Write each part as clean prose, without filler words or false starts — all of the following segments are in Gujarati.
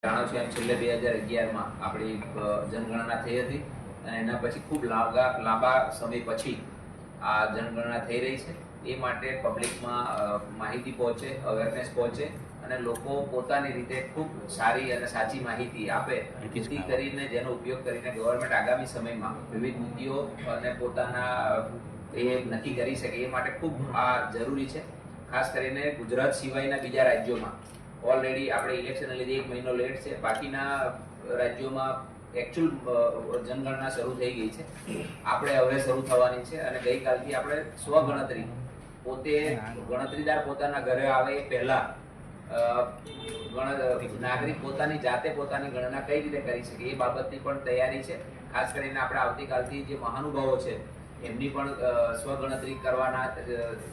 જાણો છો એમ છેલ્લે 2011માં આપણી જનગણના થઈ હતી અને એના પછી ખૂબ લાંબા સમય પછી આ જનગણના થઈ રહી છે. એ માટે પબ્લિકમાં માહિતી પહોંચે, અવેરનેસ પહોંચે અને લોકો પોતાની રીતે ખૂબ સારી અને સાચી માહિતી આપે, જેથી કરીને જેનો ઉપયોગ કરીને ગવર્મેન્ટ આગામી સમયમાં વિવિધ નીતિઓ અને પોતાના એ નક્કી કરી શકે. એ માટે ખૂબ આ જરૂરી છે. ખાસ કરીને ગુજરાત સિવાયના બીજા રાજ્યોમાં ઓલરેડી આપણે ઇલેક્શનને લીધે 1 મહિનો લેટ છે. બાકીના રાજ્યોમાં એકચ્યુઅલ જનગણના શરૂ થઈ ગઈ છે. આપણે હવે શરૂ થવાની છે અને ગઈકાલથી આપણે સ્વગણતરી પોતે ગણતરીદાર પોતાના ઘરે આવે એ પહેલા નાગરિક પોતાની જાતે પોતાની ગણના કઈ રીતે કરી શકે એ બાબતની પણ તૈયારી છે. ખાસ કરીને આપણે આવતીકાલથી જે મહાનુભાવો છે એમની પણ સ્વગણતરી કરવાના,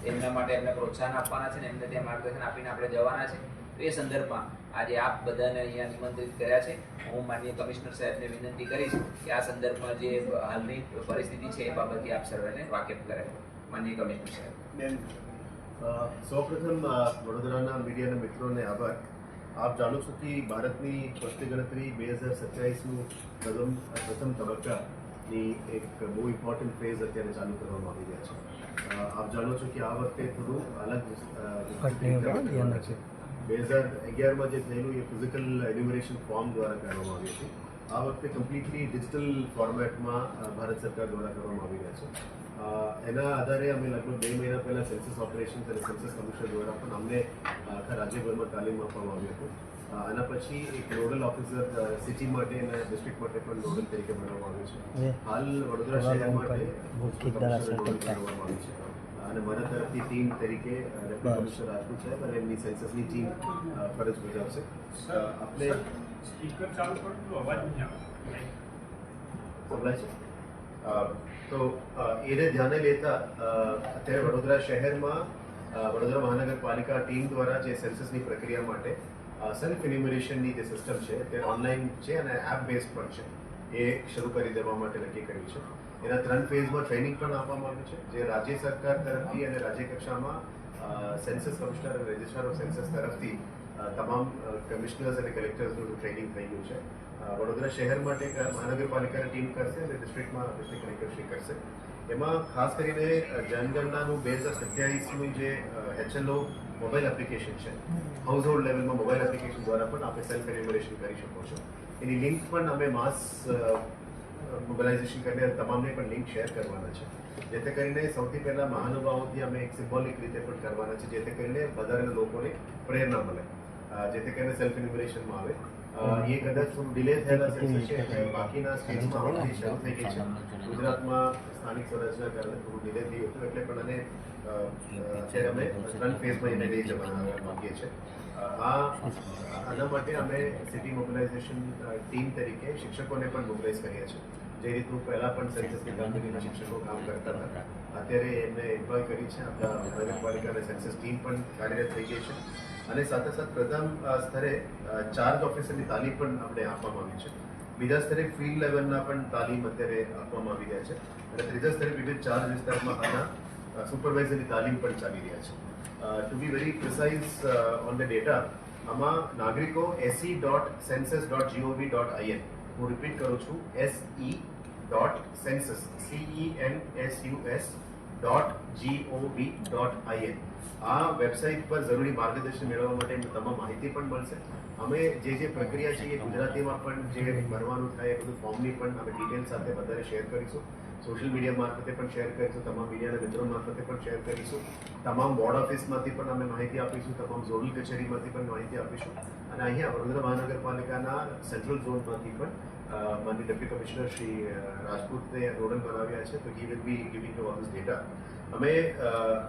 એમના માટે એમને પ્રોત્સાહન આપવાના છે ને એમને ત્યાં માર્ગદર્શન આપીને આપણે જવાના છે. એ સંદર્ભમાં આજે આપ બધાને અહીંયા નિમંત્રિત કર્યા છે. હું માનનીય કમિશનર સાહેબને વિનંતી કરીશ કે આ સંદર્ભમાં જે હાલની પરિસ્થિતિ છે એ બાબતે આપ સર્વેને વાકેફ કરે. માનનીય કમિશનર સાહેબ. સૌપ્રથમ વડોદરાના મીડિયાના મિત્રોને આભાર. આપ જાણો છો કે ભારતની વસ્તી ગણતરી 2027નું પ્રથમ તબક્કાની એક બહુ ઇમ્પોર્ટન્ટ ફેઝ અત્યારે ચાલુ કરવામાં આવી રહ્યા છે. આપ જાણો છો કે આ વખતે થોડું અલગ 2011માં જે થયેલું એ ફિઝિકલ એન્યુમરેશન ફોર્મ દ્વારા કરવામાં આવ્યું હતું. આ વખતે કમ્પ્લીટલી ડિજિટલ ફોર્મેટમાં ભારત સરકાર દ્વારા કરવામાં આવી રહ્યા છે. એના આધારે અમે લગભગ 2 મહિના પહેલાં સેન્સસ ઓપરેશન અને સેન્સસ કમિશનર દ્વારા પણ અમને આખા રાજ્યભરમાં તાલીમ આપવામાં આવ્યું હતું. આના પછી એક નોડલ ઓફિસર સિટી માટે અને ડિસ્ટ્રિક્ટ માટે પણ નોડલ તરીકે બનાવવામાં આવ્યું છે. હાલ વડોદરા શહેર માટે કરવામાં આવ્યું છે અને મારા તરફથી ટીમ તરીકે ડેપ્યુટી કમિશનર રાજપૂત સાહેબ અને એમની સેન્સસની ટીમ ફરજ બજાવશે. આપણે સ્પીકર ચાલુ કરો તો અવાજ નહીં આવે. સંભળાય છે? તો એને ધ્યાને લેતા અત્યારે વડોદરા શહેરમાં વડોદરા મહાનગરપાલિકા ટીમ દ્વારા જે સેન્સસની પ્રક્રિયા માટે સેલ્ફ ઇન્યુમરેશનની જે સિસ્ટમ છે તે ઓનલાઈન છે અને એપ બેઝ પણ છે, એ શરૂ કરી દેવા માટે નક્કી કર્યું છે. એના 3 ફેઝમાં ટ્રેનિંગ પણ આપવામાં આવ્યું છે, જે રાજ્ય સરકાર તરફથી અને રાજ્ય કક્ષામાં સેન્સસ કમિશનર અને રજિસ્ટ્રાર ઓફ સેન્સસ તરફથી તમામ કમિશનર્સ અને કલેક્ટર્સનું ટ્રેનિંગ થઈ ગયું છે. વડોદરા શહેર માટે મહાનગરપાલિકાની ટીમ કરશે અને ડિસ્ટ્રિક્ટમાં ડિસ્ટ્રિક્ટ કલેક્ટરશ્રી કરશે. એમાં ખાસ કરીને જનગણનાનું 2027નું જે HLO મોબાઈલ એપ્લિકેશન છે, હાઉસ હોલ્ડ લેવલમાં મોબાઈલ એપ્લિકેશન દ્વારા પણ આપણે સેલ્ફ એન્યુમરેશન કરી શકો છો. એની લિંક પણ અમે માસ મોબિલાઇઝેશન કરીને તમામને પણ લિંક શેર કરવાના છે, જેથી કરીને સૌથી પહેલાં મહાનુભાવોથી અમે એક સિમ્બોલિક રીતે પણ કરવાના છે, જેથી કરીને વધારે લોકોને પ્રેરણા મળે, જેથી કરીને સેલ્ફ એન્યુમરેશનમાં આવે. એ કદાચ થોડું ડિલે થયેલા સેન્સસ છે એટલે બાકીના સ્ટેટ્સમાં ઓલરેડી શરૂ થઈ ગઈ છે. ગુજરાતમાં સ્થાનિક સ્વરાજના કારણે થોડું ડિલે થયું હતું એટલે પણ અને અત્યારે અમે 3 ફેઝમાં એને લઈ જવા માંગીએ છીએ. આના માટે અમે સિટી મોબિલાઇઝેશન ટીમ તરીકે શિક્ષકોને પણ મોબિલાઇઝ કરીએ છીએ. જે રીતનું પહેલાં પણ સેન્સસની કામગીરીમાં શિક્ષકો કામ કરતા હતા, અત્યારે એમને એમ્પ્લોય કરી છે. આપણા નગરપાલિકા અને સેન્સસ ટીમ પણ કાર્યરત થઈ ગઈ છે અને સાથે સાથે પ્રથમ સ્તરે ચાર્જ ઓફિસરની તાલીમ પણ આપણે આપવામાં આવી છે. બીજા સ્તરે ફિલ્ડ લેવલના પણ તાલીમ અત્યારે આપવામાં આવી રહ્યા છે અને ત્રીજા સ્તરે વિવિધ ચાર્જ વિસ્તારમાં આના સુપરવાઇઝરની તાલીમ પણ ચાલી રહ્યા છે. To be very precise on the data, આમાં નાગરિકો se.census.gov.in, હું રિપીટ કરું છું, se.census.gov.in આ વેબસાઇટ પર જરૂરી માર્ગદર્શન મેળવવા માટે તમામ માહિતી પણ મળશે. અમે જે પ્રક્રિયા છે એ ગુજરાતીમાં પણ જે ભરવાનું થાય એ બધું ફોર્મની પણ અમે ડિટેલ સાથે વધારે શેર કરીશું. સોશિયલ મીડિયા મારફતે પણ શેર કરીશું, તમામ મીડિયાના મિત્રો મારફતે પણ શેર કરીશું. તમામ બોર્ડ ઓફિસમાંથી પણ અમે માહિતી આપીશું, તમામ ઝોનલ કચેરીમાંથી પણ માહિતી આપીશું અને અહીંયા વડોદરા મહાનગરપાલિકાના સેન્ટ્રલ ઝોનમાંથી પણ માનનીય ડેપ્યુટી કમિશનર શ્રી રાજપૂતને નોડલ બનાવ્યા છે, તો he will be giving to all this data. અમે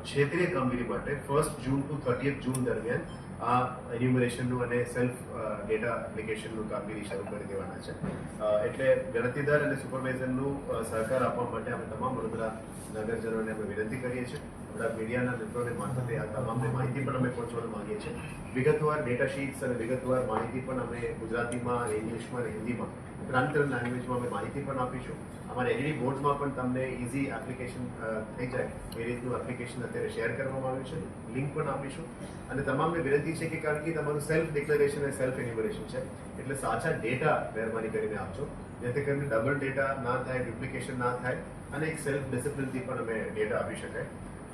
ક્ષેત્રીય કામગીરી માટે 1 જૂન to 30 જૂન દરમિયાન આ એન્યુમરેશનનું અને સેલ્ફ ડેટા એપ્લિકેશનનું કામગીરી શરૂ કરી દેવાના છે. એટલે ગણતરીદાર અને સુપરવાઇઝરનું સહકાર આપવા માટે અમે તમામ વડોદરા નગરજનોને અમે વિનંતી કરીએ છીએ. બધા મીડિયાના મિત્રોને મારફતે આ તમામને માહિતી પણ અમે પહોંચવા માંગીએ છીએ. વિગતવાર ડેટા શીટ્સ અને વિગતવાર માહિતી પણ અમે ગુજરાતીમાં, ઇંગ્લિશમાં અને હિન્દીમાં 3 લેંગ્વેજમાં અમે માહિતી પણ આપીશું. અમારા એલઈડી બોર્ડ્સમાં પણ તમને ઇઝી એપ્લિકેશન થઈ જાય એ રીતનું એપ્લિકેશન અત્યારે શેર કરવામાં આવ્યું છે. લિંક પણ આપીશું અને તમામને વિનંતી છે કે કારણ કે તમારું સેલ્ફ ડિક્લેરેશન અને સેલ્ફ એન્યુમરેશન છે એટલે સાચા ડેટા મહેરબાની કરીને આપજો, જેથી કરીને ડબલ ડેટા ના થાય, ડુપ્લિકેશન ના થાય અને એક સેલ્ફ ડિસિપ્લિનથી પણ અમે ડેટા આપી શકાય.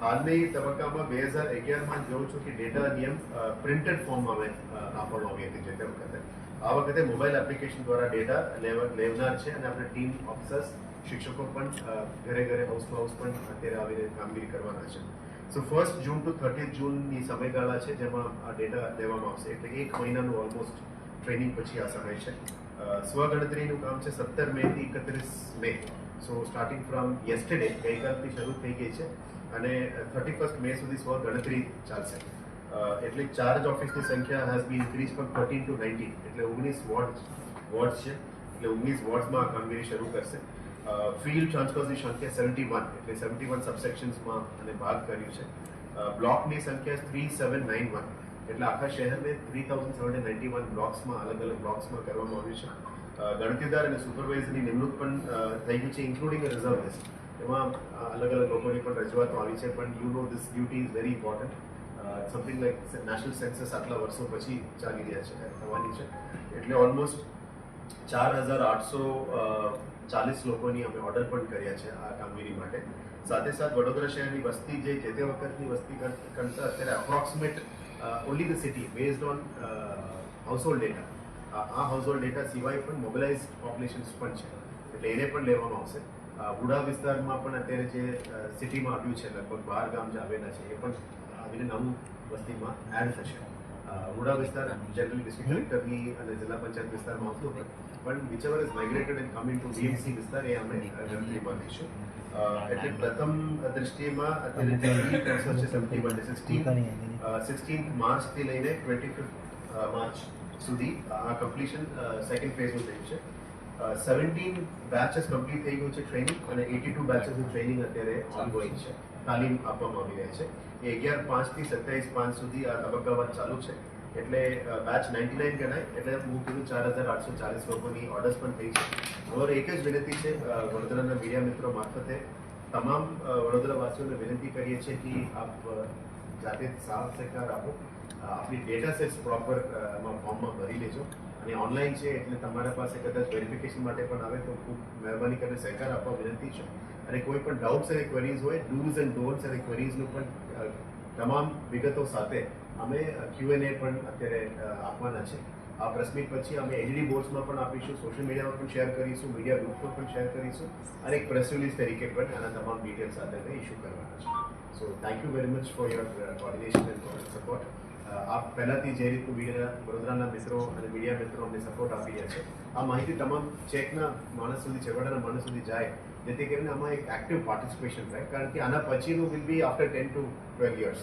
હાલની તબક્કામાં 2011માં જોઉં છું કે ડેટા નિયમ પ્રિન્ટેડ ફોર્મમાં અમે આપવામાં આવી હતી જે તે વખતે. આ વખતે મોબાઈલ એપ્લિકેશન દ્વારા ડેટા લેવનાર છે અને આપણે ટીમ ઓફિસર્સ, શિક્ષકો પણ ઘરે ઘરે હાઉસ ટુ હાઉસ પણ અત્યારે આવીને કામગીરી કરવાના છે. સો 1 જૂન ટુ 30 જૂનની સમયગાળા છે જેમાં આ ડેટા લેવામાં આવશે એટલે 1 મહિનાનું ઓલમોસ્ટ ટ્રેનિંગ પછી આ સમય છે. સ્વગણતરીનું કામ છે 17 મે થી 31 મે. સો સ્ટાર્ટિંગ ફ્રોમ યસ્ટરડે, ગઈકાલથી શરૂ થઈ ગઈ છે અને 31 મે સુધી સ્વગણતરી ચાલશે. એટલે ચાર્જ ઓફિસની સંખ્યા has been increase from 13 to 19 એટલે 19 વોર્ડ્સ છે એટલે 19 વોર્ડ્સમાં આ કામગીરી શરૂ કરશે. ફિલ્ડ ટ્રાન્સફર્સની સંખ્યા 71 એટલે 71 સબસેક્શન્સમાં અને ભાગ કર્યું છે. બ્લોકની સંખ્યા 3791 એટલે આખા શહેરને 3791 બ્લોક્સમાં અલગ અલગ બ્લોક્સમાં કરવામાં આવ્યું છે. ગણતરીદાર અને સુપરવાઇઝરની નિમણૂક પણ થઈ ગઈ છે, ઇન્ક્લુડિંગ રિઝર્વ લિસ્ટ. એમાં અલગ અલગ લોકોની પણ રજૂઆતો આવી છે પણ you know this duty is very important. Something like national census આટલા વર્ષો પછી ચાલી રહ્યા છે થવાની છે એટલે ઓલમોસ્ટ 4840 લોકોની અમે ઓર્ડર પણ કર્યા છે આ કામગીરી માટે. સાથે સાથે વડોદરા શહેરની વસ્તી જે તે વખતની વસ્તી કરતાં અત્યારે approximate only the city based on household data, આ હાઉસહોલ્ડ ડેટા સિવાય પણ મોબિલાઇઝ પોપ્યુલેશન્સ પણ છે એટલે એને પણ લેવામાં આવશે. બુડા વિસ્તારમાં પણ અત્યારે જે સિટીમાં આવ્યું છે લગભગ 12 ગામ જે આવેલા છે એ પણ આવીને નવું વસ્તીમાં એડ થશે. બુડા વિસ્તાર જનરલી ડિસ્ટ્રિક્ટ કલેક્ટરની અને જિલ્લા પંચાયત વિસ્તારમાં આવતું હોય પણ whichever is migrated and coming to BMC વિસ્તાર એ અમે ગણતરીમાં લઈશું. એટલે પ્રથમ દ્રષ્ટિએમાં અત્યારે જે કેન્સર છે 16 માર્ચથી લઈને 25 માર્ચ સુધી આ કમ્પ્લીશન સેકન્ડ ફેઝનું થયું છે. 17 બેચેસ કમ્પ્લીટ થઈ ગયું છે ટ્રેનિંગ અને 82 બેચેસનું ટ્રેનિંગ અત્યારે ઓનગોઈંગ છે, તાલીમ આપવામાં આવી રહી છે. એ 11/5 થી 27/5 સુધી આ તબક્કાવાર ચાલુ છે એટલે બેચ 99 ગણાય એટલે હું કીધું 4840 લોકોની ઓર્ડર્સ પણ થઈ છે. અમારો એક જ વિનંતી છે વડોદરાના મીડિયા મિત્રો મારફતે તમામ વડોદરાવાસીઓને વિનંતી કરીએ છીએ કે આપ જાતે સાથ સહકાર આપો, આપણી ડેટા સેટ્સ પ્રોપર ફોર્મમાં ભરી લેજો અને ઓનલાઈન છે એટલે તમારા પાસે કદાચ વેરિફિકેશન માટે પણ આવે તો ખૂબ મહેરબાની કરીને સહકાર આપવા વિનંતી છે. અને કોઈ પણ ડાઉટ્સ અને ક્વેરીઝ હોય, ડૂઝ એન્ડ ડોન્ટ્સ અને ક્વેરીઝનું પણ તમામ વિગતો સાથે અમે Q&A પણ અત્યારે આપવાના છે. આ પ્રેસ મીટ પછી અમે એલઈડી બોર્ડ્સમાં પણ આપીશું, સોશિયલ મીડિયામાં પણ શેર કરીશું, મીડિયા ગ્રુપમાં પણ શેર કરીશું અને એક પ્રેસ રિલીઝ તરીકે પણ આના તમામ ડિટેલ્સ સાથે ઇસ્યુ કરવાના છે. So thank you very much for your coordination and support. આપ પહેલાંથી જે રીતનું વડોદરાના મિત્રો અને મીડિયા મિત્રો અમને સપોર્ટ આપી રહ્યા છે, આ માહિતી તમામ ચેકના માણસ સુધી, છેવાડાના માણસ સુધી જાય જેથી કરીને આમાં એક એક્ટિવ પાર્ટિસિપેશન થાય. કારણ કે આના પછીનું will be after 10 to 12 years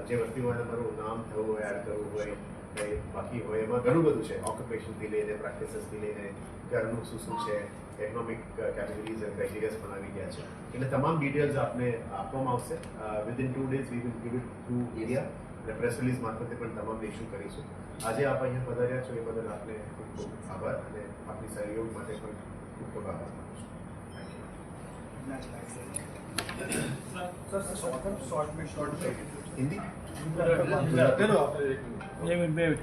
જે વસ્તીમાં તમારું નામ થવું હોય, એડ કરવું હોય, કંઈ બાકી હોય એમાં ઘણું બધું છે. ઓક્યુપેશનથી લઈને પ્રેક્ટિસીસથી લઈને ઘરનું શું છે, ઇકોનોમિક કેટેગરીઝ અને ક્રાઇટેરિયાઝ પણ આવી ગયા છે એટલે તમામ ડિટેલ્સ આપને આપવામાં આવશે. Within 2 days we will give it through area અને પ્રેસ રિલીઝ મારફતે પણ તમામને ઇસ્યુ કરીશું. આજે આપ અહીંયા પધાર્યા છો એ બદલ આપને ખૂબ ખૂબ આભાર અને આપની સહયોગ માટે પણ ખૂબ ખૂબ આભાર માનું છું. હિન્દી બે મિનિટ